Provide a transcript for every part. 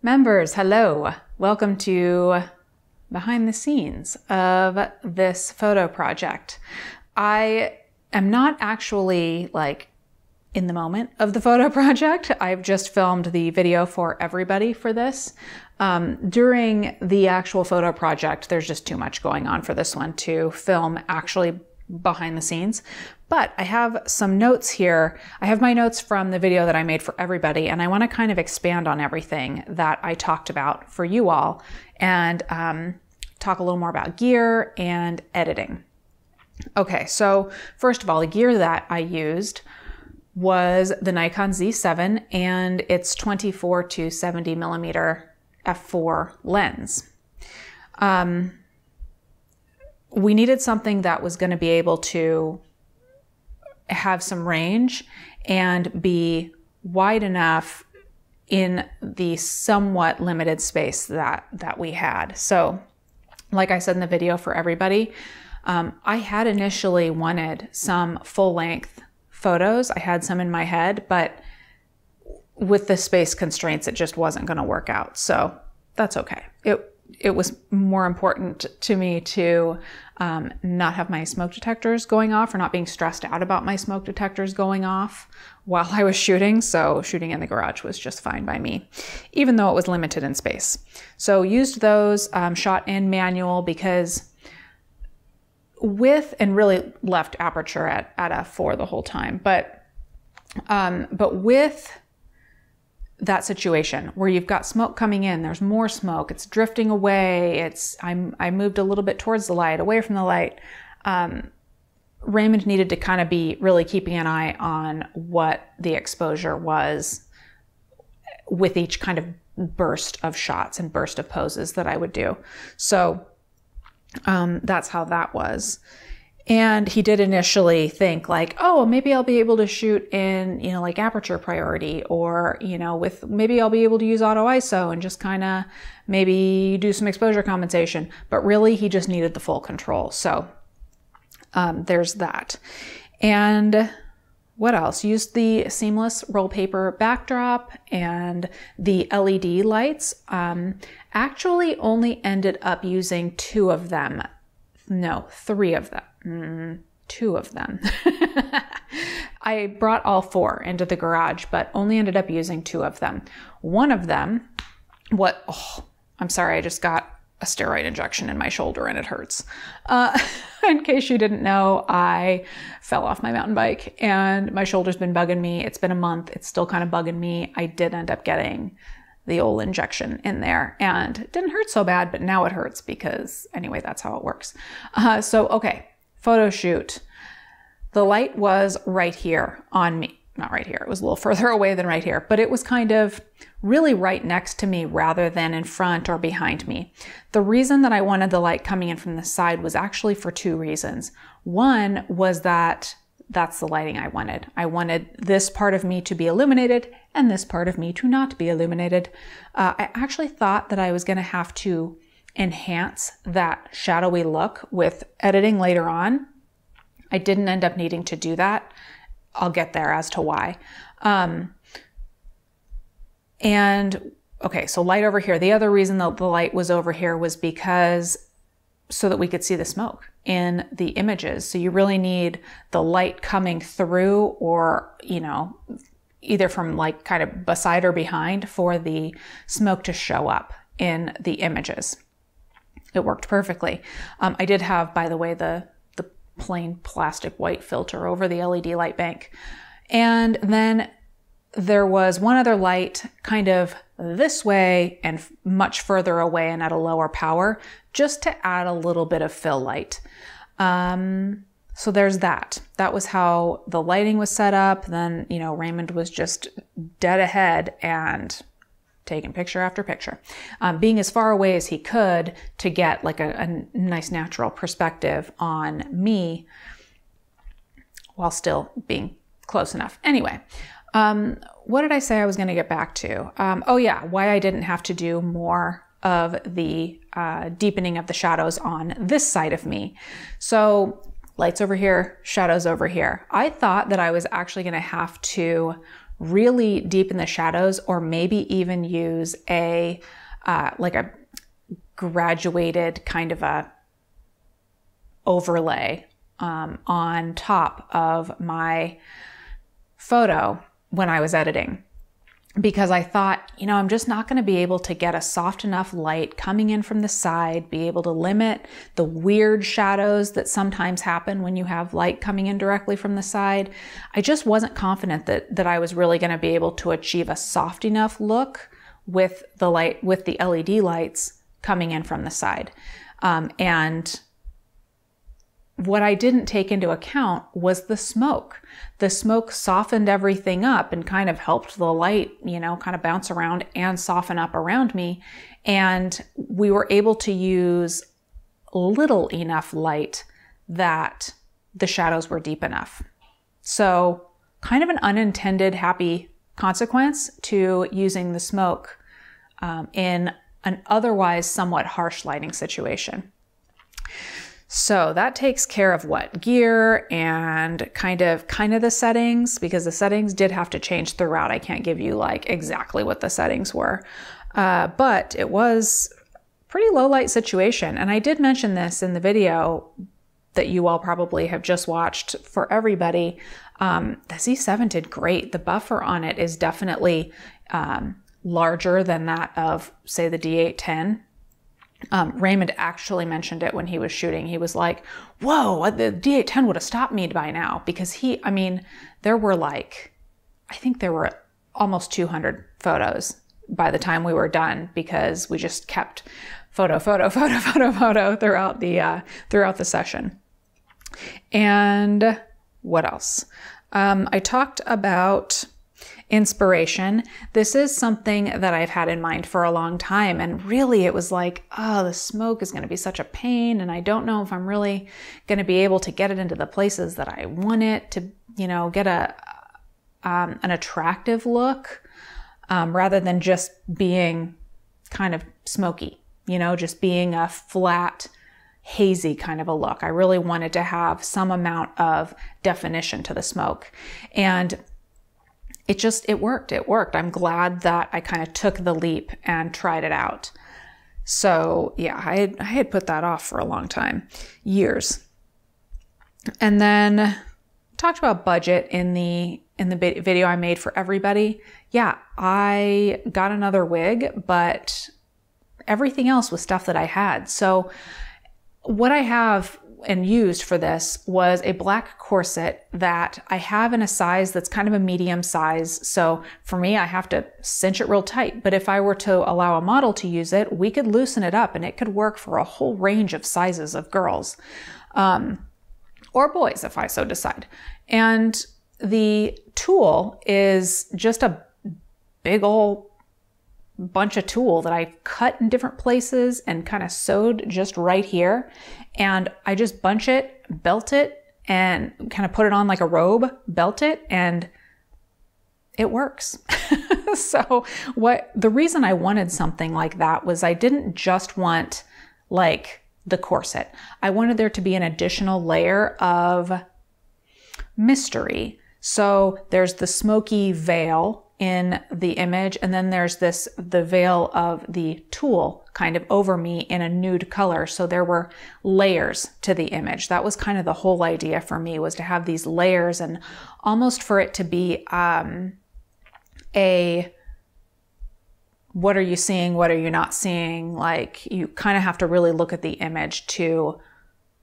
Members, hello. Welcome to behind the scenes of this photo project. I am not actually in the moment of the photo project. I've just filmed the video for everybody for this. During the actual photo project, there's just too much going on for this one to film actually behind the scenes. But I have some notes here. I have my notes from the video that I made for everybody, and I want to kind of expand on everything that I talked about for you all and talk a little more about gear and editing. Okay, so first of all, the gear that I used was the Nikon Z7 and its 24 to 70 millimeter f4 lens. We needed something that was going to be able to have some range and be wide enough in the somewhat limited space that we had. So, like I said in the video for everybody, I had initially wanted some full-length photos. I had some in my head, but with the space constraints, it just wasn't going to work out. So that's okay. It was more important to me to not have my smoke detectors going off or not being stressed out about my smoke detectors going off while I was shooting. So shooting in the garage was just fine by me, even though it was limited in space. So used those, shot in manual because and really left aperture at f4 the whole time. But with that situation where you've got smoke coming in, there's more smoke, it's drifting away, I moved a little bit towards the light, away from the light. Raymond needed to kind of be really keeping an eye on what the exposure was with each kind of burst of shots and burst of poses that I would do. So that's how that was. And he did initially think oh, maybe I'll be able to shoot in, aperture priority, or, maybe I'll be able to use auto ISO and just kind of maybe do some exposure compensation. But really, he just needed the full control. So there's that. And what else? Used the seamless roll paper backdrop and the LED lights. Actually only ended up using two of them. No, three of them. Two of them. I brought all four into the garage, but only ended up using two of them. One of them, I'm sorry, I just got a steroid injection in my shoulder and it hurts. In case you didn't know, I fell off my mountain bike and my shoulder's been bugging me. It's been a month. It's still kind of bugging me. I did end up getting the old injection in there and it didn't hurt so bad, but now it hurts because anyway, that's how it works. Okay. Photo shoot. The light was right here on me. Not right here. It was a little further away than right here, but it was kind of really right next to me rather than in front or behind me. The reason that I wanted the light coming in from the side was actually for two reasons. One was that's the lighting I wanted. I wanted this part of me to be illuminated and this part of me to not be illuminated. I actually thought that I was going to have to enhance that shadowy look with editing later on. I didn't end up needing to do that. I'll get there as to why. So light over here. The other reason that the light was over here was so that we could see the smoke in the images. So you really need the light coming through or, either from kind of beside or behind for the smoke to show up in the images. It worked perfectly. I did have, by the way, the plain plastic white filter over the LED light bank. And then there was one other light kind of this way and much further away and at a lower power, just to add a little bit of fill light. So there's that. That was how the lighting was set up. Then, Raymond was just dead ahead and taking picture after picture, being as far away as he could to get a nice natural perspective on me while still being close enough. Anyway, what did I say I was going to get back to? Why I didn't have to do more of the deepening of the shadows on this side of me. So lights over here, shadows over here. I thought that I was actually going to have to really deep in the shadows, or maybe even use a like a graduated kind of a overlay on top of my photo when I was editing. Because I thought, you know, I'm just not going to be able to get a soft enough light coming in from the side, be able to limit the weird shadows that sometimes happen when you have light coming in directly from the side. I just wasn't confident that I was really going to be able to achieve a soft enough look with the light, with the LED lights coming in from the side. And what I didn't take into account was the smoke. The smoke softened everything up and kind of helped the light, you know, kind of bounce around and soften up around me. And we were able to use little enough light that the shadows were deep enough. So kind of an unintended happy consequence to using the smoke in an otherwise somewhat harsh lighting situation. So that takes care of what? Gear and kind of the settings, because the settings did have to change throughout. I can't give you like exactly what the settings were, but it was pretty low light situation. And I did mention this in the video that you all probably have just watched for everybody. The Z7 did great. The buffer on it is definitely larger than that of, say, the D810. Raymond actually mentioned it when he was shooting. He was like, whoa, the D810 would have stopped me by now, because there were like, I think there were almost 200 photos by the time we were done, because we just kept photo throughout the session. And what else? I talked about inspiration. This is something that I've had in mind for a long time. And really it was like, oh, the smoke is going to be such a pain. And I don't know if I'm really going to be able to get it into the places that I want it to, you know, get an attractive look, rather than just being kind of smoky, you know, just being a flat, hazy kind of a look. I really wanted to have some amount of definition to the smoke. And it worked. I'm glad that I kind of took the leap and tried it out. So yeah, I had put that off for a long time, years. And then talked about budget in the video I made for everybody. Yeah, I got another wig, but everything else was stuff that I had. So what I have and used for this was a black corset that I have in a size that's kind of a medium size. So for me, I have to cinch it real tight. But if I were to allow a model to use it, we could loosen it up and it could work for a whole range of sizes of girls, or boys if I so decide. And the tulle is just a big old bunch of tulle that I cut in different places and kind of sewed just right here. And I just bunch it, belt it, and kind of put it on like a robe, belt it, and it works. So the reason I wanted something like that was I didn't just want like the corset. I wanted there to be an additional layer of mystery. So there's the smoky veil in the image, and then there's the veil of the tulle kind of over me in a nude color. So there were layers to the image. That was kind of the whole idea for me, was to have these layers and almost for it to be what are you seeing, what are you not seeing? Like, you kind of have to really look at the image to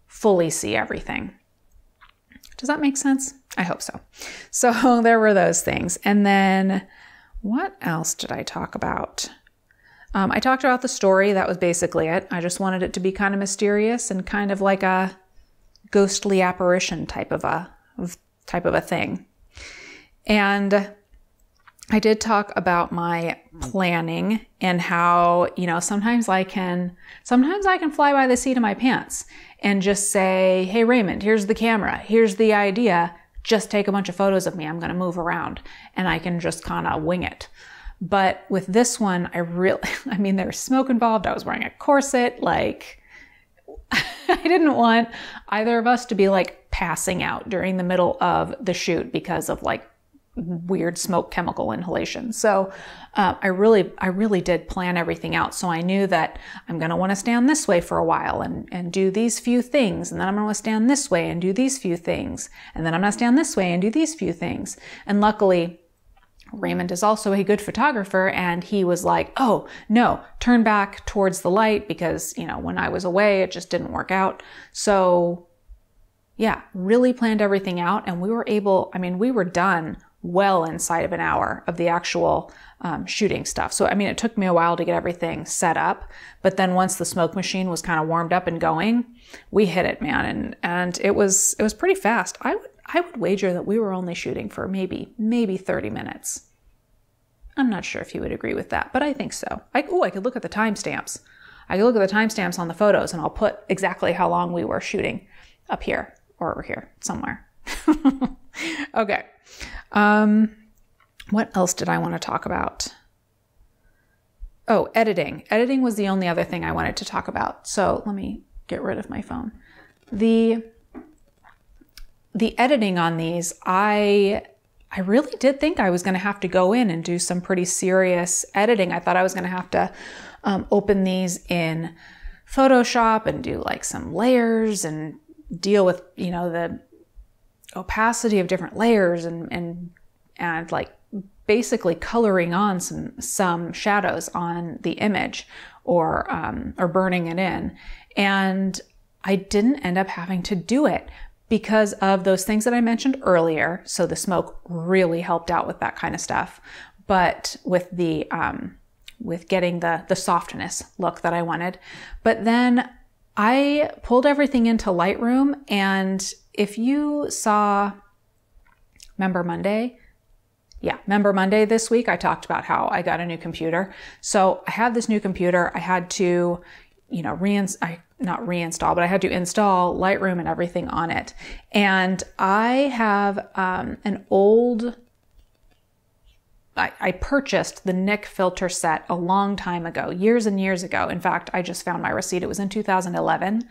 fully see everything. Does that make sense? I hope so. So there were those things. And then what else did I talk about? I talked about the story. That was basically it. I just wanted it to be kind of mysterious and kind of like a ghostly apparition type of a thing. And I did talk about my planning and how, you know, sometimes I can fly by the seat of my pants and just say, hey, Raymond, here's the camera. Here's the idea. Just take a bunch of photos of me. I'm going to move around, and I can just kind of wing it. But with this one, there's smoke involved. I was wearing a corset. Like, I didn't want either of us to be like passing out during the middle of the shoot because of like weird smoke chemical inhalation. So I really did plan everything out. So I knew that I'm going to want to stand this way for a while and do these few things. And then I'm going to stand this way and do these few things. And then I'm going to stand this way and do these few things. And luckily, Raymond is also a good photographer, and he was like, oh, no, turn back towards the light, because, you know, when I was away, it just didn't work out. So yeah, really planned everything out, and we were done well inside of an hour of the actual shooting stuff. So, I mean, it took me a while to get everything set up, but then once the smoke machine was kind of warmed up and going, we hit it, man. And it was pretty fast. I would wager that we were only shooting for maybe 30 minutes. I'm not sure if you would agree with that, but I think so. I could look at the timestamps. I could look at the timestamps on the photos, and I'll put exactly how long we were shooting up here or over here somewhere. Okay. What else did I want to talk about? Oh, editing. Editing was the only other thing I wanted to talk about. So let me get rid of my phone. The editing on these, I really did think I was going to have to go in and do some pretty serious editing. I thought I was going to have to open these in Photoshop and do like some layers and deal with, you know, the opacity of different layers and like basically coloring on some shadows on the image or burning it in. And I didn't end up having to do it because of those things that I mentioned earlier. So the smoke really helped out with that kind of stuff. But with the with getting the softness look that I wanted. But then I pulled everything into Lightroom, and if you saw Member Monday, Member Monday this week, I talked about how I got a new computer. So I have this new computer. I had to, you know, not reinstall, but I had to install Lightroom and everything on it. And I have an old, I purchased the Nik filter set a long time ago, years and years ago. In fact, I just found my receipt. It was in 2011.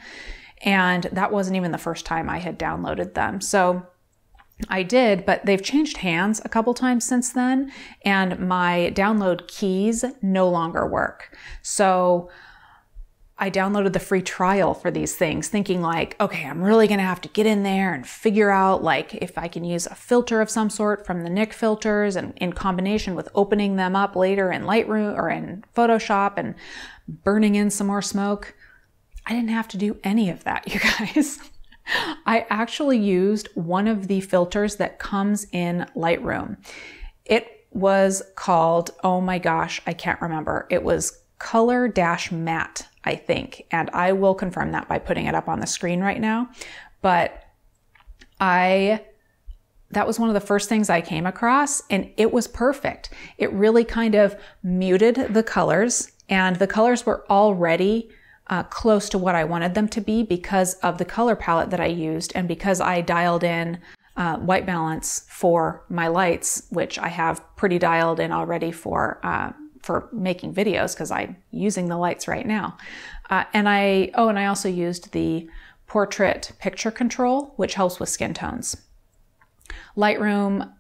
And that wasn't even the first time I had downloaded them. So I did, but they've changed hands a couple times since then. And my download keys no longer work. So I downloaded the free trial for these things thinking like, okay, I'm really going to have to get in there and figure out like if I can use a filter of some sort from the Nik filters, and in combination with opening them up later in Lightroom or in Photoshop and burning in some more smoke. I didn't have to do any of that, you guys. I actually used one of the filters that comes in Lightroom. It was called, oh my gosh, I can't remember. It was Color-Matte, I think. And I will confirm that by putting it up on the screen right now. But that was one of the first things I came across, and it was perfect. It really kind of muted the colors, and the colors were already close to what I wanted them to be because of the color palette that I used, and because I dialed in white balance for my lights, which I have pretty dialed in already for making videos because I'm using the lights right now. And I also used the portrait picture control, which helps with skin tones. Lightroom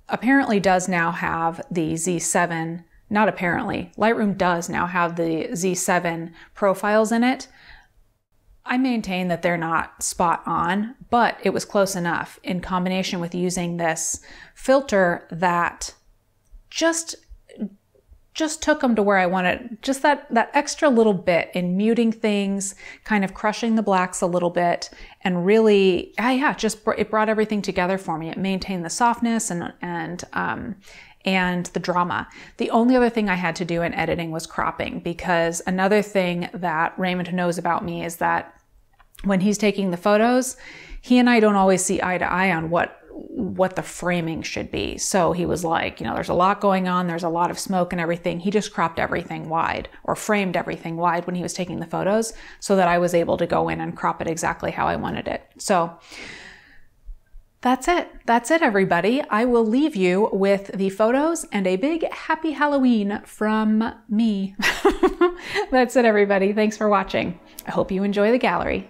apparently does now have the Z7, not apparently, Lightroom does now have the Z7 profiles in it. I maintain that they're not spot on, but it was close enough in combination with using this filter that just took them to where I wanted, just that extra little bit in muting things, kind of crushing the blacks a little bit, and really, it brought everything together for me. It maintained the softness and the drama. The only other thing I had to do in editing was cropping, because another thing that Raymond knows about me is that when he's taking the photos, he and I don't always see eye to eye on what the framing should be. So he was like, you know, there's a lot going on. There's a lot of smoke and everything. He just cropped everything wide, or framed everything wide when he was taking the photos, so that I was able to go in and crop it exactly how I wanted it. So that's it. That's it, everybody. I will leave you with the photos and a big happy Halloween from me. That's it, everybody. Thanks for watching. I hope you enjoy the gallery.